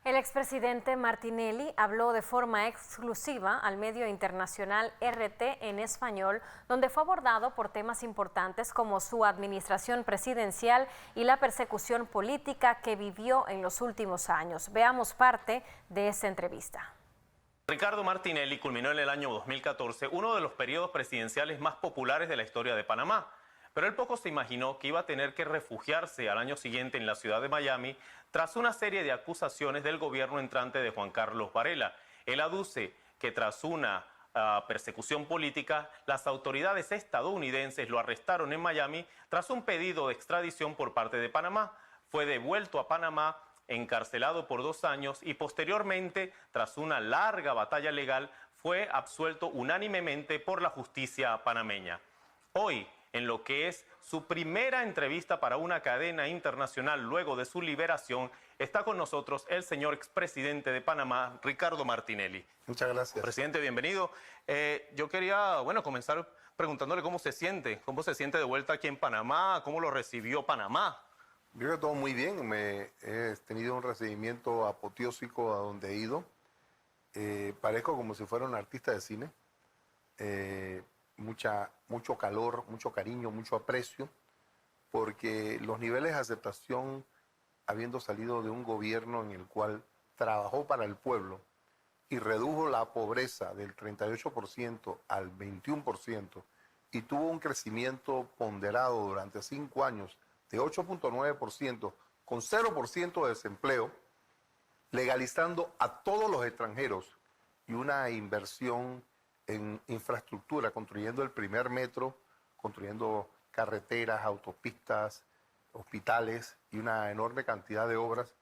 El expresidente Martinelli habló de forma exclusiva al medio internacional RT en español, donde fue abordado por temas importantes como su administración presidencial y la persecución política que vivió en los últimos años. Veamos parte de esta entrevista. Ricardo Martinelli culminó en el año 2014 uno de los periodos presidenciales más populares de la historia de Panamá. Pero él poco se imaginó que iba a tener que refugiarse al año siguiente en la ciudad de Miami tras una serie de acusaciones del gobierno entrante de Juan Carlos Varela. Él aduce que tras una persecución política, las autoridades estadounidenses lo arrestaron en Miami tras un pedido de extradición por parte de Panamá. Fue devuelto a Panamá, encarcelado por 2 años y posteriormente, tras una larga batalla legal, fue absuelto unánimemente por la justicia panameña. Hoy, en lo que es su primera entrevista para una cadena internacional luego de su liberación, está con nosotros el señor expresidente de Panamá, Ricardo Martinelli. Muchas gracias. Presidente, bienvenido. Yo quería, comenzar preguntándole cómo se siente de vuelta aquí en Panamá, cómo lo recibió Panamá. Yo creo que todo muy bien, he tenido un recibimiento apoteósico a donde he ido. Parezco como si fuera un artista de cine. Mucho calor, mucho cariño, mucho aprecio, porque los niveles de aceptación, habiendo salido de un gobierno en el cual trabajó para el pueblo y redujo la pobreza del 38% al 21% y tuvo un crecimiento ponderado durante 5 años de 8.9% con 0% de desempleo, legalizando a todos los extranjeros y una inversión en infraestructura, construyendo el primer metro, construyendo carreteras, autopistas, hospitales y una enorme cantidad de obras.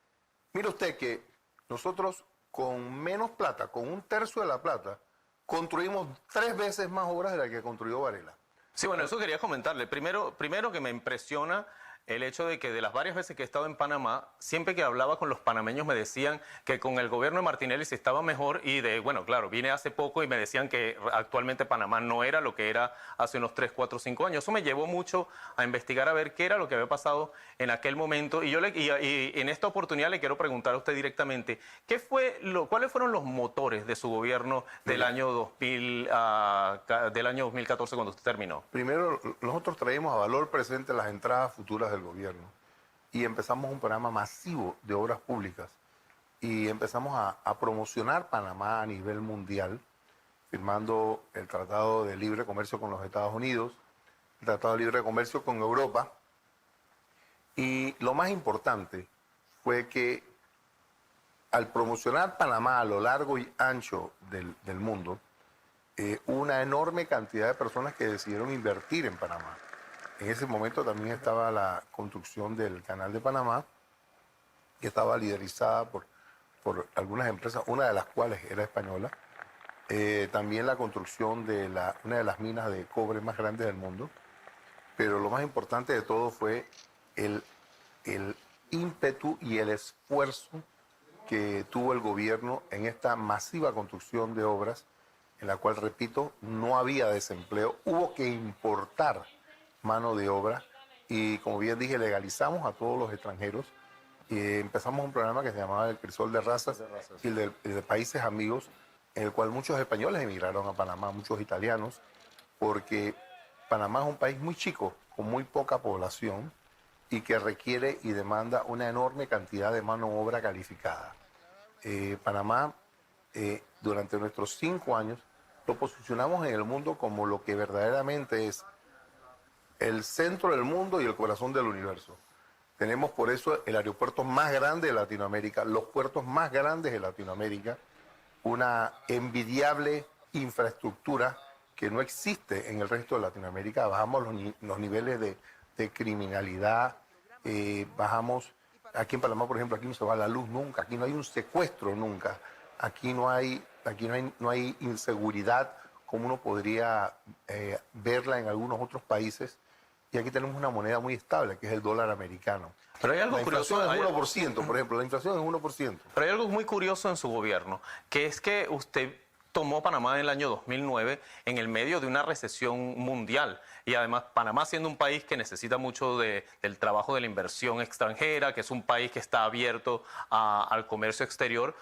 Mire usted que nosotros con menos plata, con 1/3 de la plata, construimos 3 veces más obras de las que construyó Varela. Sí, bueno, eso quería comentarle. Primero que me impresiona el hecho de que de las varias veces que he estado en Panamá, siempre que hablaba con los panameños me decían que con el gobierno de Martinelli se estaba mejor y claro, vine hace poco y me decían que actualmente Panamá no era lo que era hace unos 3, 4, 5 años. Eso me llevó mucho a investigar a ver qué era lo que había pasado en aquel momento y en esta oportunidad le quiero preguntar a usted directamente, ¿cuáles fueron los motores de su gobierno del año 2014 cuando usted terminó? Primero, nosotros traímos a valor presente las entradas futuras del gobierno y empezamos un programa masivo de obras públicas y empezamos a promocionar Panamá a nivel mundial, firmando el Tratado de Libre Comercio con los Estados Unidos, el Tratado de Libre Comercio con Europa, y lo más importante fue que al promocionar Panamá a lo largo y ancho del mundo, una enorme cantidad de personas que decidieron invertir en Panamá. En ese momento también estaba la construcción del Canal de Panamá, que estaba liderizada por algunas empresas, una de las cuales era española. También la construcción de una de las minas de cobre más grandes del mundo. Pero lo más importante de todo fue el ímpetu y el esfuerzo que tuvo el gobierno en esta masiva construcción de obras, en la cual, repito, no había desempleo, hubo que importar mano de obra y, como bien dije, legalizamos a todos los extranjeros y empezamos un programa que se llamaba el Crisol de Razas y el de Países Amigos, en el cual muchos españoles emigraron a Panamá, muchos italianos, porque Panamá es un país muy chico, con muy poca población y que requiere y demanda una enorme cantidad de mano de obra calificada. Panamá, durante nuestros 5 años, lo posicionamos en el mundo como lo que verdaderamente es el centro del mundo y el corazón del universo. Tenemos por eso el aeropuerto más grande de Latinoamérica, los puertos más grandes de Latinoamérica, una envidiable infraestructura que no existe en el resto de Latinoamérica. Bajamos los niveles de criminalidad, bajamos, aquí en Panamá, por ejemplo, aquí no se va la luz nunca, aquí no hay un secuestro nunca, aquí no hay inseguridad como uno podría verla en algunos otros países. Y aquí tenemos una moneda muy estable, que es el dólar americano. Pero hay algo curioso. La inflación es 1%, por ejemplo, la inflación es 1%. Pero hay algo muy curioso en su gobierno, que es que usted tomó Panamá en el año 2009 en el medio de una recesión mundial. Y además Panamá siendo un país que necesita mucho del trabajo de la inversión extranjera, que es un país que está abierto al comercio exterior,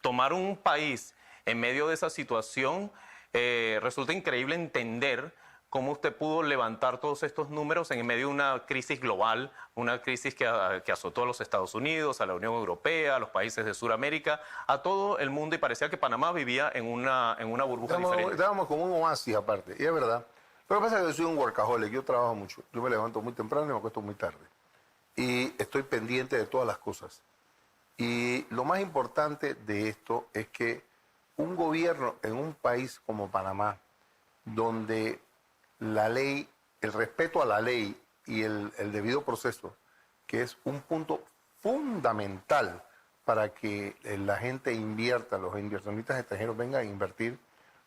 tomar un país en medio de esa situación, resulta increíble entender cómo usted pudo levantar todos estos números en medio de una crisis global, una crisis que azotó a los Estados Unidos, a la Unión Europea, a los países de Sudamérica, a todo el mundo, y parecía que Panamá vivía en una burbuja diferente. Estábamos como un oasis aparte, y es verdad. Lo que pasa es que yo soy un workaholic, yo trabajo mucho. Yo me levanto muy temprano y me acuesto muy tarde. Y estoy pendiente de todas las cosas. Y lo más importante de esto es que un gobierno en un país como Panamá, donde la ley, el respeto a la ley y el debido proceso, que es un punto fundamental para que la gente invierta, los inversionistas extranjeros vengan a invertir,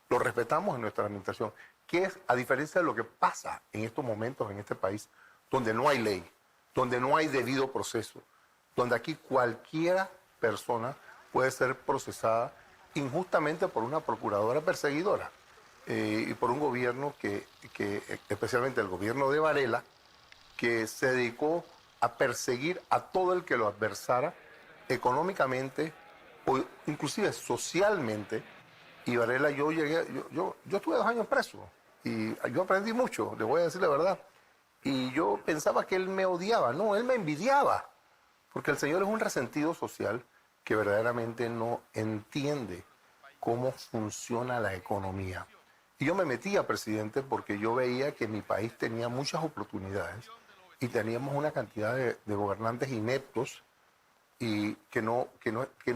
lo respetamos en nuestra administración, que es a diferencia de lo que pasa en estos momentos en este país, donde no hay ley, donde no hay debido proceso, donde aquí cualquiera persona puede ser procesada injustamente por una procuradora perseguidora. Y por un gobierno que, especialmente el gobierno de Varela, que se dedicó a perseguir a todo el que lo adversara económicamente o inclusive socialmente. Y Varela, yo estuve 2 años preso y yo aprendí mucho, le voy a decir la verdad. Y yo pensaba que él me odiaba, no, él me envidiaba, porque el señor es un resentido social que verdaderamente no entiende cómo funciona la economía. Y yo me metía, presidente, porque yo veía que mi país tenía muchas oportunidades y teníamos una cantidad de gobernantes ineptos y que no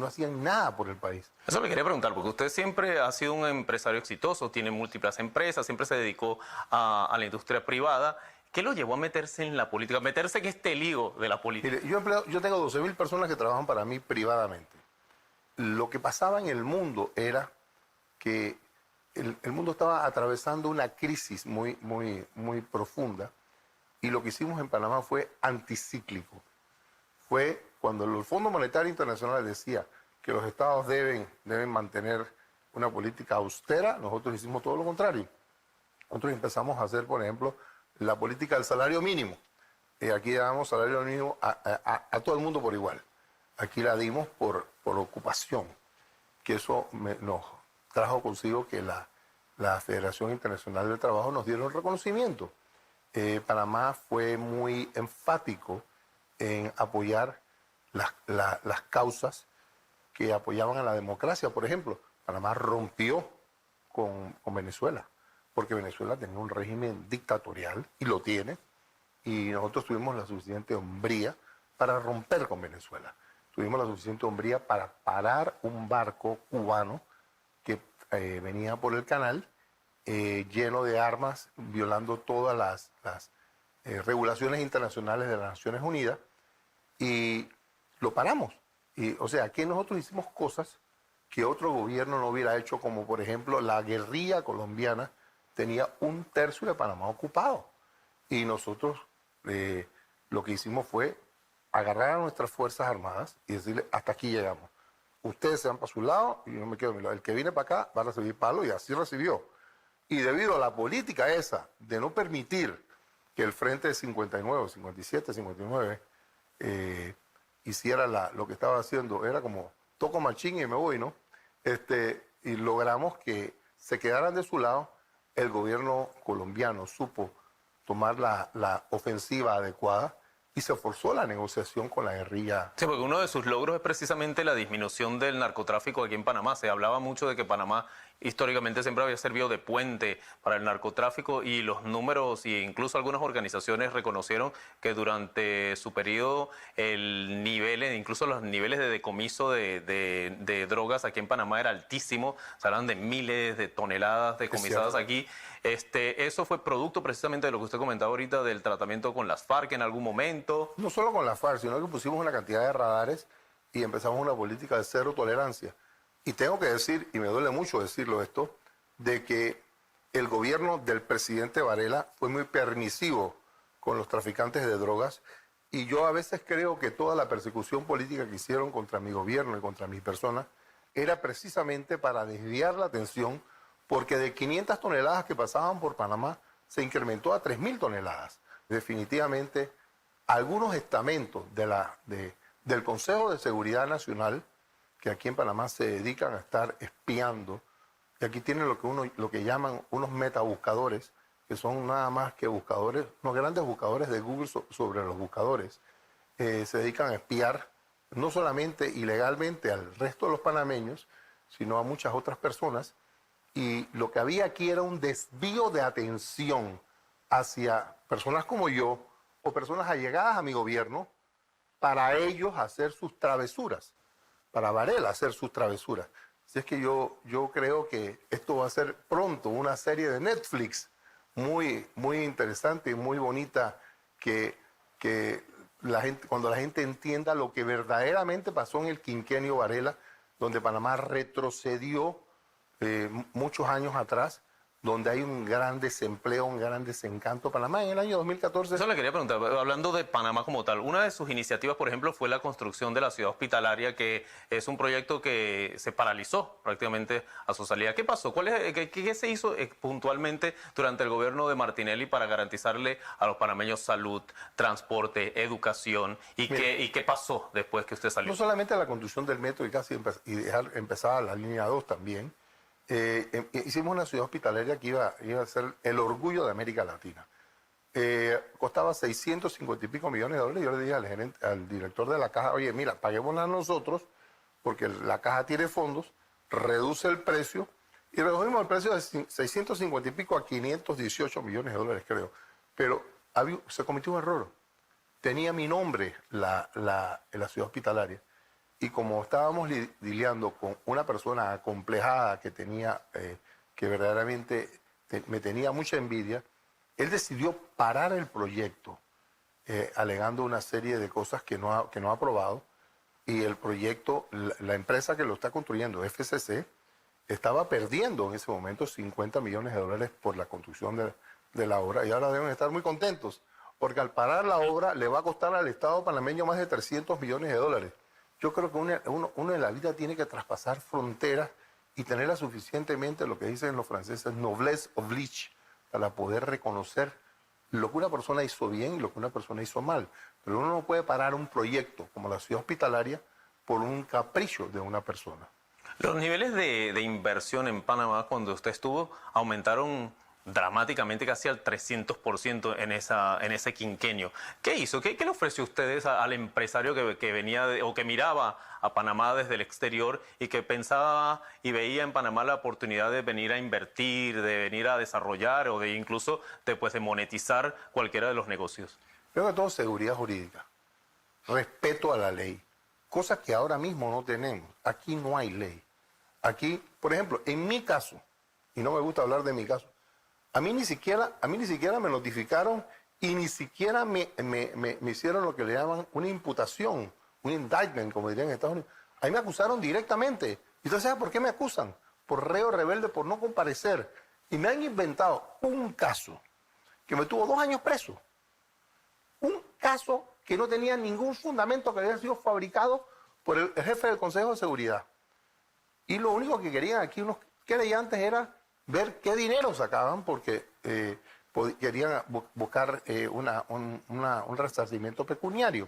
hacían nada por el país. Eso le quería preguntar, porque usted siempre ha sido un empresario exitoso, tiene múltiples empresas, siempre se dedicó a la industria privada. ¿Qué lo llevó a meterse en la política, a meterse en este lío de la política? Mire, yo tengo 12.000 personas que trabajan para mí privadamente. Lo que pasaba en el mundo era que el mundo estaba atravesando una crisis muy profunda, y lo que hicimos en Panamá fue anticíclico. Fue cuando el Fondo Monetario Internacional decía que los estados deben mantener una política austera, nosotros hicimos todo lo contrario. Nosotros empezamos a hacer, por ejemplo, la política del salario mínimo. Aquí damos salario mínimo a todo el mundo por igual. Aquí la dimos por ocupación, que eso nos trajo consigo que la Federación Internacional del Trabajo nos diera un reconocimiento. Panamá fue muy enfático en apoyar las causas que apoyaban a la democracia. Por ejemplo, Panamá rompió con Venezuela, porque Venezuela tenía un régimen dictatorial, y lo tiene, y nosotros tuvimos la suficiente hombría para romper con Venezuela. Tuvimos la suficiente hombría para parar un barco cubano que venía por el canal lleno de armas, violando todas las regulaciones internacionales de las Naciones Unidas, y lo paramos. O sea, aquí nosotros hicimos cosas que otro gobierno no hubiera hecho, como por ejemplo la guerrilla colombiana tenía 1/3 de Panamá ocupado. Y nosotros lo que hicimos fue agarrar a nuestras Fuerzas Armadas y decirle, hasta aquí llegamos. Ustedes se van para su lado y yo me quedo a mi lado. El que viene para acá va a recibir palo, y así recibió. Y debido a la política esa de no permitir que el Frente de 59, 57, 59 hiciera lo que estaba haciendo, era como toco machín y me voy, ¿no? Y logramos que se quedaran de su lado. El gobierno colombiano supo tomar la ofensiva adecuada y se forzó la negociación con la guerrilla. Sí, porque uno de sus logros es precisamente la disminución del narcotráfico aquí en Panamá. Se hablaba mucho de que Panamá históricamente siempre había servido de puente para el narcotráfico, y los números, e incluso algunas organizaciones reconocieron que durante su periodo incluso los niveles de decomiso de drogas aquí en Panamá era altísimo. Se hablan de miles de toneladas decomisadas aquí. Eso fue producto precisamente de lo que usted comentaba ahorita, del tratamiento con las FARC en algún momento. No solo con las FARC, sino que pusimos una cantidad de radares y empezamos una política de cero tolerancia. Y tengo que decir, y me duele mucho decirlo esto, de que el gobierno del presidente Varela fue muy permisivo con los traficantes de drogas, y yo a veces creo que toda la persecución política que hicieron contra mi gobierno y contra mi persona era precisamente para desviar la atención, porque de 500 toneladas que pasaban por Panamá se incrementó a 3.000 toneladas. Definitivamente, algunos estamentos del Consejo de Seguridad Nacional, que aquí en Panamá se dedican a estar espiando, y aquí tienen lo que llaman unos metabuscadores, que son nada más que buscadores, unos grandes buscadores de Google sobre los buscadores, se dedican a espiar no solamente ilegalmente al resto de los panameños, sino a muchas otras personas. Y lo que había aquí era un desvío de atención hacia personas como yo o personas allegadas a mi gobierno para ellos hacer sus travesuras, para Varela hacer sus travesuras. Así es que yo creo que esto va a ser pronto una serie de Netflix muy, muy interesante y muy bonita que cuando la gente entienda lo que verdaderamente pasó en el quinquenio Varela, donde Panamá retrocedió muchos años atrás, donde hay un gran desempleo, un gran desencanto. Panamá en el año 2014... Eso le quería preguntar, hablando de Panamá como tal, una de sus iniciativas, por ejemplo, fue la construcción de la ciudad hospitalaria, que es un proyecto que se paralizó prácticamente a su salida. ¿Qué pasó? ¿Qué se hizo puntualmente durante el gobierno de Martinelli para garantizarle a los panameños salud, transporte, educación? ¿Y qué pasó después que usted salió? No solamente la construcción del metro y dejar empezada la línea 2 también. Hicimos una ciudad hospitalaria que iba a ser el orgullo de América Latina. Costaba 650 y pico millones de dólares. Yo le dije al director de la caja, oye, mira, paguémosla nosotros, porque la caja tiene fondos, reduce el precio, y redujimos el precio de 650 y pico a 518 millones de dólares, creo. Pero se cometió un error. Tenía mi nombre la ciudad hospitalaria. Y como estábamos lidiando con una persona acomplejada que verdaderamente me tenía mucha envidia, él decidió parar el proyecto, alegando una serie de cosas que no ha aprobado. Y el proyecto, la empresa que lo está construyendo, FCC, estaba perdiendo en ese momento 50 millones de dólares por la construcción de la obra. Y ahora deben estar muy contentos, porque al parar la obra le va a costar al Estado panameño más de 300 millones de dólares. Yo creo que uno en la vida tiene que traspasar fronteras y tenerla suficientemente, lo que dicen los franceses, noblesse oblige, para poder reconocer lo que una persona hizo bien y lo que una persona hizo mal. Pero uno no puede parar un proyecto como la ciudad hospitalaria por un capricho de una persona. Los niveles de inversión en Panamá cuando usted estuvo aumentaron dramáticamente, casi al 300% en ese quinquenio. ¿Qué hizo? ¿Qué le ofreció ustedes al empresario que venía o que miraba a Panamá desde el exterior y que pensaba y veía en Panamá la oportunidad de venir a invertir, de venir a desarrollar o de incluso de monetizar cualquiera de los negocios? Primero que todo, seguridad jurídica, respeto a la ley, cosas que ahora mismo no tenemos. Aquí no hay ley. Aquí, por ejemplo, en mi caso, y no me gusta hablar de mi caso, a mí ni siquiera me notificaron y ni siquiera me hicieron lo que le llaman una imputación, un indictment, como dirían en Estados Unidos. A mí me acusaron directamente. ¿Y usted sabe por qué me acusan? Por reo rebelde, por no comparecer. Y me han inventado un caso que me tuvo 2 años preso. Un caso que no tenía ningún fundamento, que había sido fabricado por el jefe del Consejo de Seguridad. Y lo único que querían aquí unos querellantes era ver qué dinero sacaban, porque querían buscar un resarcimiento pecuniario.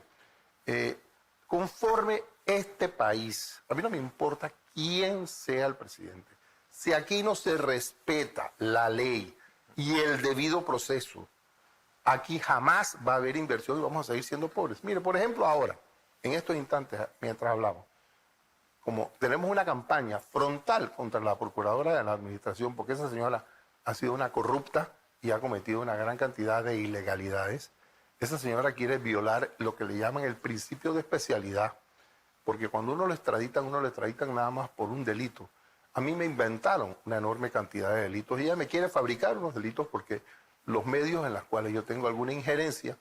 Conforme este país, a mí no me importa quién sea el presidente, si aquí no se respeta la ley y el debido proceso, aquí jamás va a haber inversión y vamos a seguir siendo pobres. Mire, por ejemplo, ahora, en estos instantes, mientras hablamos, como tenemos una campaña frontal contra la procuradora de la administración, porque esa señora ha sido una corrupta y ha cometido una gran cantidad de ilegalidades, esa señora quiere violar lo que le llaman el principio de especialidad, porque cuando uno lo extraditan nada más por un delito. A mí me inventaron una enorme cantidad de delitos y ella me quiere fabricar unos delitos porque los medios en los cuales yo tengo alguna injerencia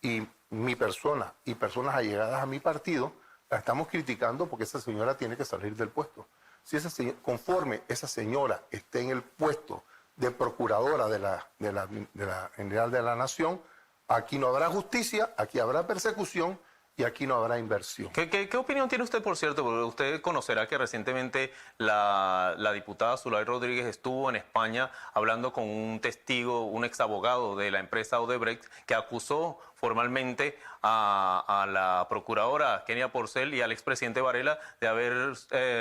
y mi persona y personas allegadas a mi partido la estamos criticando porque esa señora tiene que salir del puesto. Si conforme esa señora esté en el puesto de procuradora en General de la Nación, aquí no habrá justicia, aquí habrá persecución y aquí no habrá inversión. ¿Qué opinión tiene usted, por cierto? Porque usted conocerá que recientemente la diputada Zulay Rodríguez estuvo en España hablando con un testigo, un ex abogado de la empresa Odebrecht, que acusó formalmente a la procuradora Kenia Porcel y al expresidente Varela de haber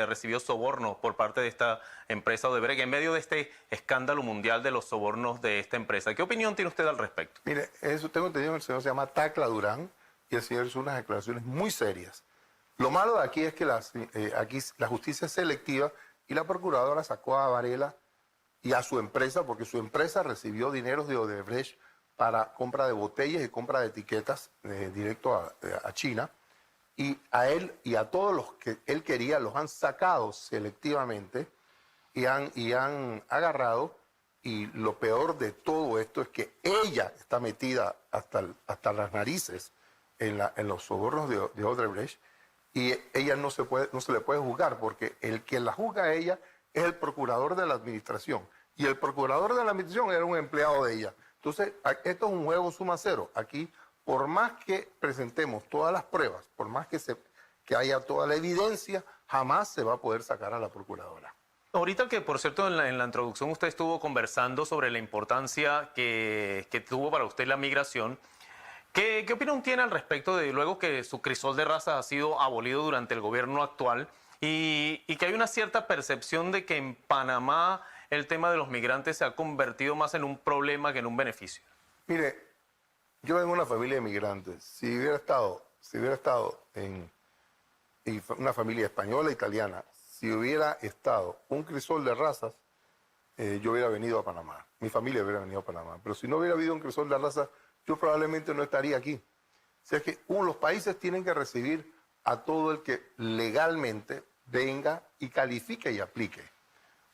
recibido sobornos por parte de esta empresa Odebrecht en medio de este escándalo mundial de los sobornos de esta empresa. ¿Qué opinión tiene usted al respecto? Mire, eso tengo entendido que el señor se llama Tacla Durán, y el señor hizo unas declaraciones muy serias. Lo malo de aquí es que aquí la justicia es selectiva y la procuradora sacó a Varela y a su empresa, porque su empresa recibió dineros de Odebrecht para compra de botellas y compra de etiquetas directo a China, y a él y a todos los que él quería los han sacado selectivamente y han agarrado, y lo peor de todo esto es que ella está metida hasta las narices en los sobornos de Odebrecht, y ella no se le puede juzgar, porque el que la juzga a ella es el procurador de la administración, y el procurador de la administración era un empleado de ella. Entonces, esto es un juego suma cero. Aquí, por más que presentemos todas las pruebas, por más que haya toda la evidencia, jamás se va a poder sacar a la procuradora. Ahorita que, por cierto, en la introducción usted estuvo conversando sobre la importancia que tuvo para usted la migración. ¿Qué opinión tiene al respecto de luego que su crisol de razas ha sido abolido durante el gobierno actual y que hay una cierta percepción de que en Panamá el tema de los migrantes se ha convertido más en un problema que en un beneficio? Mire, yo vengo de una familia de migrantes. Si hubiera estado en una familia española, italiana, si hubiera estado un crisol de razas, yo hubiera venido a Panamá. Mi familia hubiera venido a Panamá. Pero si no hubiera habido un crisol de razas, yo probablemente no estaría aquí. O sea que los países tienen que recibir a todo el que legalmente venga y califique y aplique.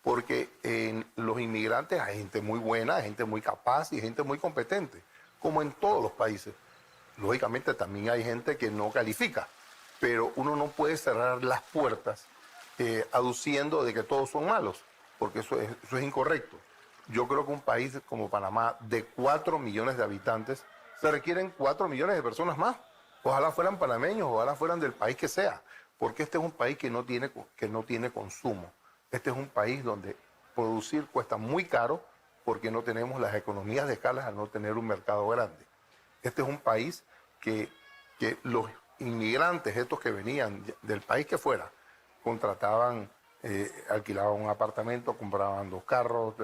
Porque en los inmigrantes hay gente muy buena, hay gente muy capaz y gente muy competente, como en todos los países. Lógicamente también hay gente que no califica, pero uno no puede cerrar las puertas aduciendo de que todos son malos, porque eso es incorrecto. Yo creo que un país como Panamá, de 4 millones de habitantes, se requieren 4 millones de personas más. Ojalá fueran panameños, ojalá fueran del país que sea, porque este es un país que no tiene consumo. Este es un país donde producir cuesta muy caro porque no tenemos las economías de escala al no tener un mercado grande. Este es un país que los inmigrantes, estos que venían del país que fuera, contrataban, alquilaban un apartamento, compraban 2 carros,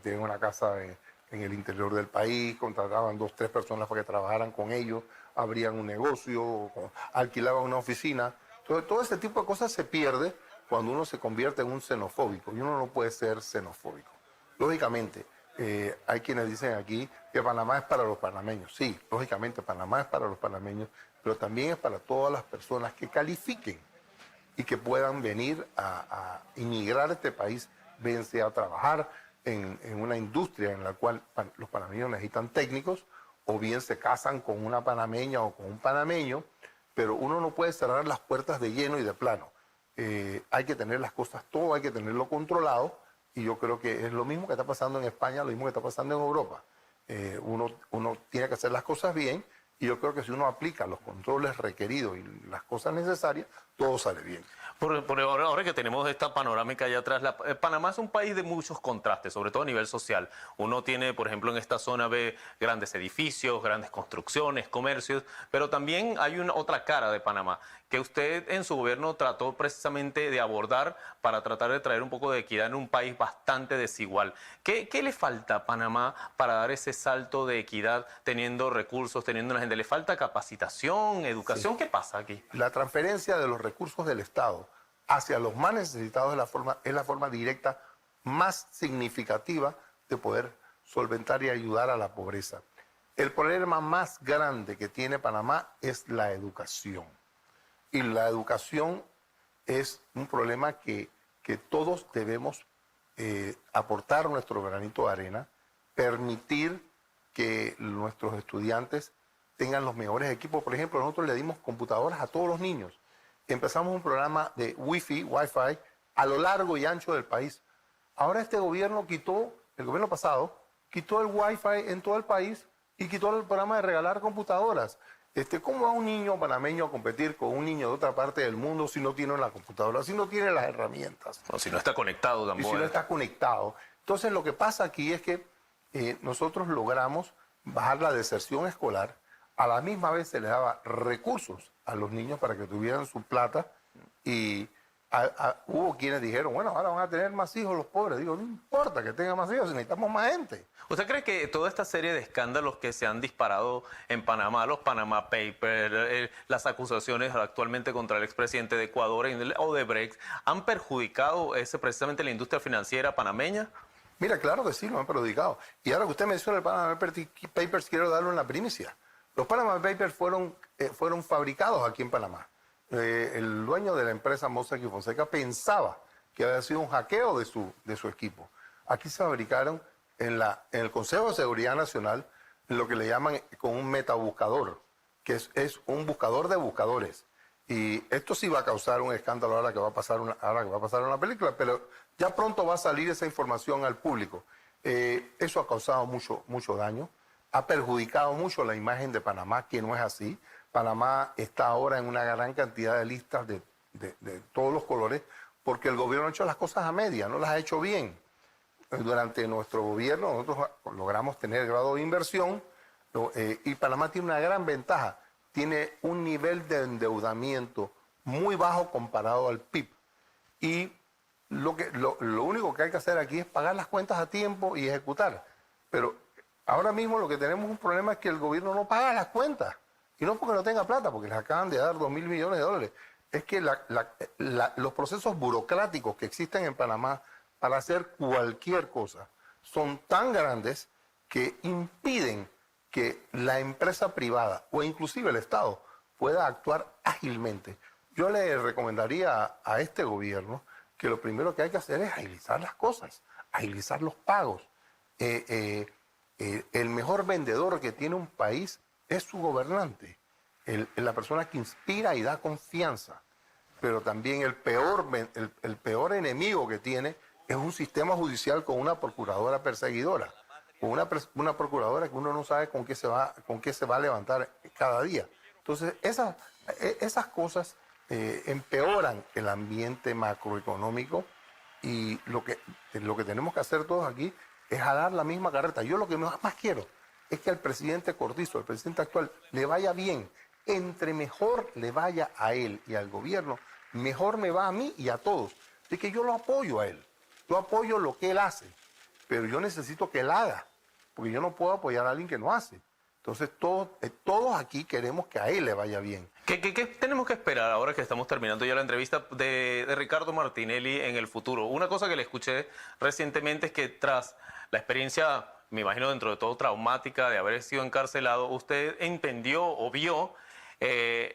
tenían una casa en el interior del país, contrataban 2, 3 personas para que trabajaran con ellos, abrían un negocio, alquilaban una oficina. Entonces, todo ese tipo de cosas se pierde cuando uno se convierte en un xenofóbico, y uno no puede ser xenofóbico. Lógicamente, hay quienes dicen aquí que Panamá es para los panameños. Sí, lógicamente Panamá es para los panameños, pero también es para todas las personas que califiquen y que puedan venir a inmigrar a este país, bien sea a trabajar en una industria en la cual los panameños necesitan técnicos, o bien se casan con una panameña o con un panameño, pero uno no puede cerrar las puertas de lleno y de plano. Hay que tener las cosas, todo hay que tenerlo controlado, y yo creo que es lo mismo que está pasando en España, lo mismo que está pasando en Europa. Uno tiene que hacer las cosas bien, y yo creo que si uno aplica los controles requeridos y las cosas necesarias, todo sale bien. Ahora que tenemos esta panorámica allá atrás, Panamá es un país de muchos contrastes, sobre todo a nivel social. Uno tiene, por ejemplo, en esta zona ve grandes edificios, grandes construcciones, comercios, pero también hay otra cara de Panamá, que usted en su gobierno trató precisamente de abordar para tratar de traer un poco de equidad en un país bastante desigual. ¿Qué le falta a Panamá para dar ese salto de equidad teniendo recursos, teniendo la gente? ¿Le falta capacitación, educación? Sí. ¿Qué pasa aquí? La transferencia de los recursos del Estado hacia los más necesitados es la forma directa más significativa de poder solventar y ayudar a la pobreza. El problema más grande que tiene Panamá es la educación. Y la educación es un problema que todos debemos aportar nuestro granito de arena, permitir que nuestros estudiantes tengan los mejores equipos. Por ejemplo, nosotros le dimos computadoras a todos los niños. Empezamos un programa de Wi-Fi a lo largo y ancho del país. Ahora este gobierno el gobierno pasado, quitó el Wi-Fi en todo el país y quitó el programa de regalar computadoras. ¿Cómo va un niño panameño a competir con un niño de otra parte del mundo si no tiene la computadora, si no tiene las herramientas? O si no está conectado Y tampoco. si no está conectado. Entonces lo que pasa aquí es que nosotros logramos bajar la deserción escolar. A la misma vez se les daba recursos a los niños para que tuvieran su plata y hubo quienes dijeron, bueno, ahora van a tener más hijos los pobres. Digo, no importa que tengan más hijos, necesitamos más gente. ¿Usted cree que toda esta serie de escándalos que se han disparado en Panamá, los Panama Papers, las acusaciones actualmente contra el expresidente de Ecuador, Odebrecht, han perjudicado precisamente la industria financiera panameña? Mira, claro que sí, lo han perjudicado. Y ahora que usted menciona el Panama Papers, quiero darle una primicia. Los Panama Papers fueron fabricados aquí en Panamá. El dueño de la empresa Mossack y Fonseca pensaba que había sido un hackeo de su equipo. Aquí se fabricaron en el Consejo de Seguridad Nacional lo que le llaman con un metabuscador, que es un buscador de buscadores. Y esto sí va a causar un escándalo ahora que va a pasar en la película, pero ya pronto va a salir esa información al público. Eso ha causado mucho daño, ha perjudicado mucho la imagen de Panamá, que no es así. Panamá está ahora en una gran cantidad de listas de todos los colores, porque el gobierno ha hecho las cosas a media, no las ha hecho bien. Durante nuestro gobierno nosotros logramos tener el grado de inversión y Panamá tiene una gran ventaja, tiene un nivel de endeudamiento muy bajo comparado al PIB. Y lo único que hay que hacer aquí es pagar las cuentas a tiempo y ejecutar. Pero ahora mismo lo que tenemos un problema es que el gobierno no paga las cuentas. Y no porque no tenga plata, porque les acaban de dar 2.000 millones de dólares. Es que los procesos burocráticos que existen en Panamá para hacer cualquier cosa son tan grandes que impiden que la empresa privada o inclusive el Estado pueda actuar ágilmente. Yo le recomendaría a este gobierno que lo primero que hay que hacer es agilizar las cosas, agilizar los pagos. El mejor vendedor que tiene un país es su gobernante, la persona que inspira y da confianza. Pero también el peor enemigo que tiene es un sistema judicial con una procuradora perseguidora, con una procuradora que uno no sabe con qué se va a levantar cada día. Entonces, esas cosas empeoran el ambiente macroeconómico y lo que tenemos que hacer todos aquí es jalar la misma carreta. Yo lo que más quiero es que al presidente Cortizo, el presidente actual, le vaya bien. Entre mejor le vaya a él y al gobierno, mejor me va a mí y a todos. Así que yo lo apoyo a él. Yo apoyo lo que él hace, pero yo necesito que él haga, porque yo no puedo apoyar a alguien que no hace. Entonces todos aquí queremos que a él le vaya bien. ¿Qué tenemos que esperar ahora que estamos terminando ya la entrevista de Ricardo Martinelli en el futuro? Una cosa que le escuché recientemente es que tras la experiencia, me imagino dentro de todo traumática, de haber sido encarcelado, usted entendió o vio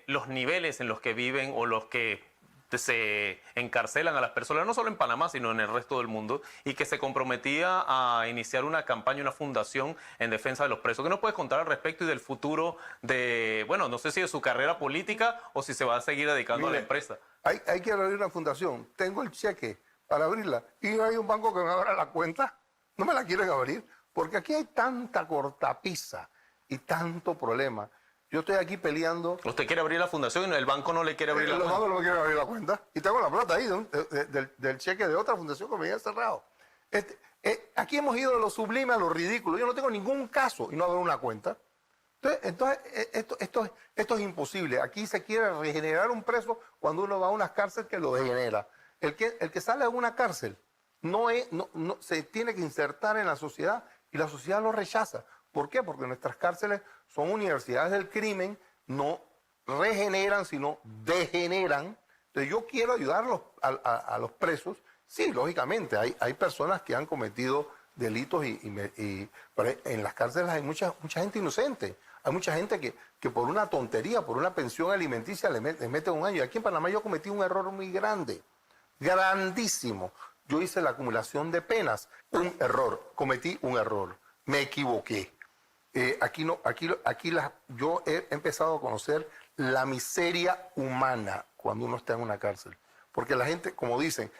los niveles en los que viven o los que se encarcelan a las personas, no solo en Panamá, sino en el resto del mundo, y que se comprometía a iniciar una campaña, una fundación en defensa de los presos. ¿Qué nos puedes contar al respecto y del futuro de, bueno, no sé si de su carrera política o si se va a seguir dedicando a la empresa? Hay que abrir una fundación. Tengo el cheque para abrirla y no hay un banco que me abra la cuenta. No me la quieren abrir porque aquí hay tanta cortapisa y tanto problema. Yo estoy aquí peleando. ¿Usted quiere abrir la fundación y el banco no le quiere abrir la cuenta? Los bancos no me quieren abrir la cuenta. Y tengo la plata ahí del cheque de otra fundación que me había cerrado. Aquí hemos ido de lo sublime a lo ridículo. Yo no tengo ningún caso y no abro una cuenta. Entonces esto es imposible. Aquí se quiere regenerar un preso cuando uno va a una cárcel que lo degenera. El que sale de una cárcel no se tiene que insertar en la sociedad y la sociedad lo rechaza. ¿Por qué? Porque nuestras cárceles son universidades del crimen, no regeneran, sino degeneran. Entonces yo quiero ayudar a los presos. Sí, lógicamente, hay personas que han cometido delitos pero en las cárceles hay mucha gente inocente. Hay mucha gente que por una tontería, por una pensión alimenticia, le meten un año. Y aquí en Panamá yo cometí un error muy grande, grandísimo. Yo hice la acumulación de penas, cometí un error, me equivoqué. Yo he empezado a conocer la miseria humana cuando uno está en una cárcel. Porque la gente, como dicen,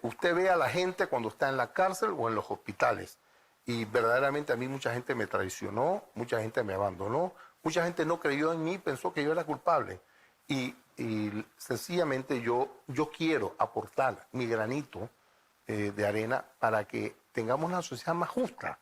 usted ve a la gente cuando está en la cárcel o en los hospitales. Y verdaderamente a mí mucha gente me traicionó, mucha gente me abandonó, Mucha gente no creyó en mí, pensó que yo era culpable. Y sencillamente yo quiero aportar mi granito de arena para que tengamos una sociedad más justa.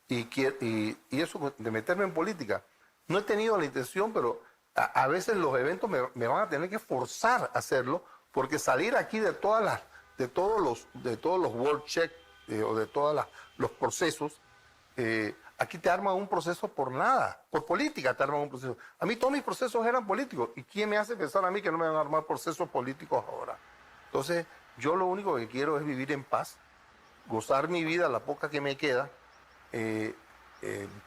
Y eso de meterme en política, no he tenido la intención, pero a veces los eventos me van a tener que forzar a hacerlo, porque salir aquí de todos los world check o de todos los procesos, aquí te arman un proceso por nada, por política te arman un proceso. A mí todos mis procesos eran políticos. ¿Y quién me hace pensar a mí que no me van a armar procesos políticos ahora? Entonces, yo lo único que quiero es vivir en paz, gozar mi vida, la poca que me queda,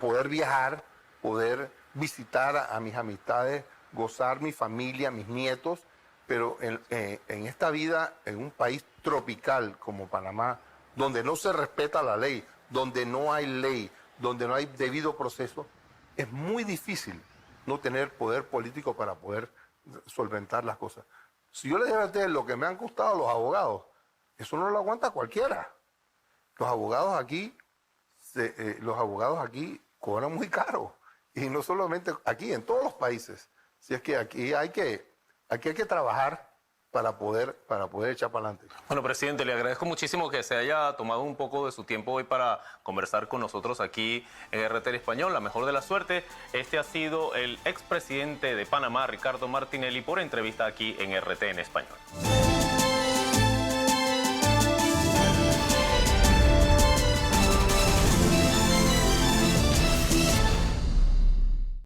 poder viajar, poder visitar a mis amistades, gozar mi familia, mis nietos, pero en esta vida, en un país tropical como Panamá, donde no se respeta la ley, donde no hay ley, donde no hay debido proceso, es muy difícil no tener poder político para poder solventar las cosas. Si yo les digo a ustedes lo que me han costado los abogados, eso no lo aguanta cualquiera. Los abogados aquí cobran muy caro. Y no solamente aquí, en todos los países. Si es que aquí hay que trabajar para poder echar para adelante. Bueno, presidente, le agradezco muchísimo que se haya tomado un poco de su tiempo hoy para conversar con nosotros aquí en RT en Español. La mejor de la suerte. Este ha sido el expresidente de Panamá, Ricardo Martinelli, por entrevista aquí en RT en Español.